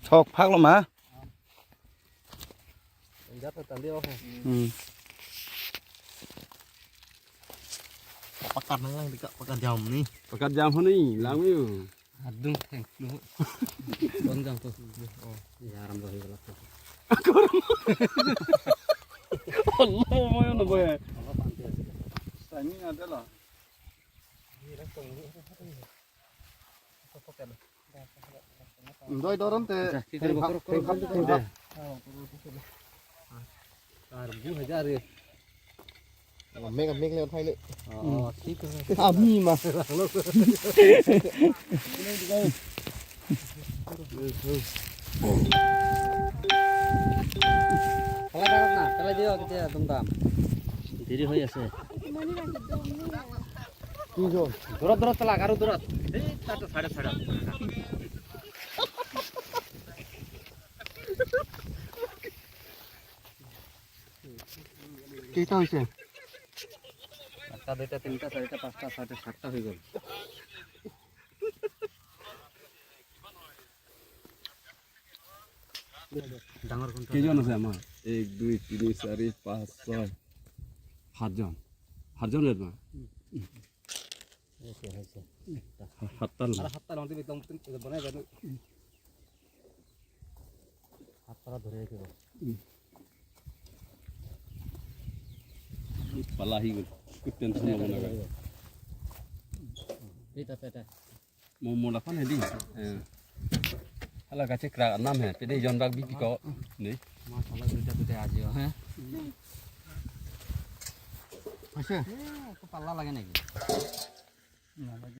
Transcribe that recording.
Chọc phát lắm mà. Pakat nang dekat pakat jam ni. Pakat jam ni, lang ni. Adung teng lu. Bonjang tu. Oh, ya ram dah hilang tu. Allah, mau yang apa ya? Allah pantai aja. Ini ada lah. Ni rak tong ni. Pakat. Rồi đó lắm thế. Kita bakar tu dah. Arbu hajar ye. Make lên thay nữa. Sip. Mi mà. Kalau dia kita tumdam. Diri hoy ase. কি rồi? Durat telah karu durat. Tata sada. কেইটা হইছে? একটা দুইটা তিনটা চারটা পাঁচটা ছয়টা সাতটা হয়ে গেল। ডাঙর কোনটা? কেইজন আছে আমাৰ? 1 2 3 4 5 6 7জন। 7জন ৰেড মা। Oke, হৈছে। 7টা আৰু সাতটা লওঁতে একদম বনাই জানো। সাতটা ধৰে ৰাখিব। পালাহি গ'ল। খুব টেনচন ল'ব নালাগে। Peta. Mau lakukan ini. Kalau kacik kerak 6 ya, jadi John bag biji kok. Nih. Masalah duita aja, ha. হইছে? Kepala lagi nih.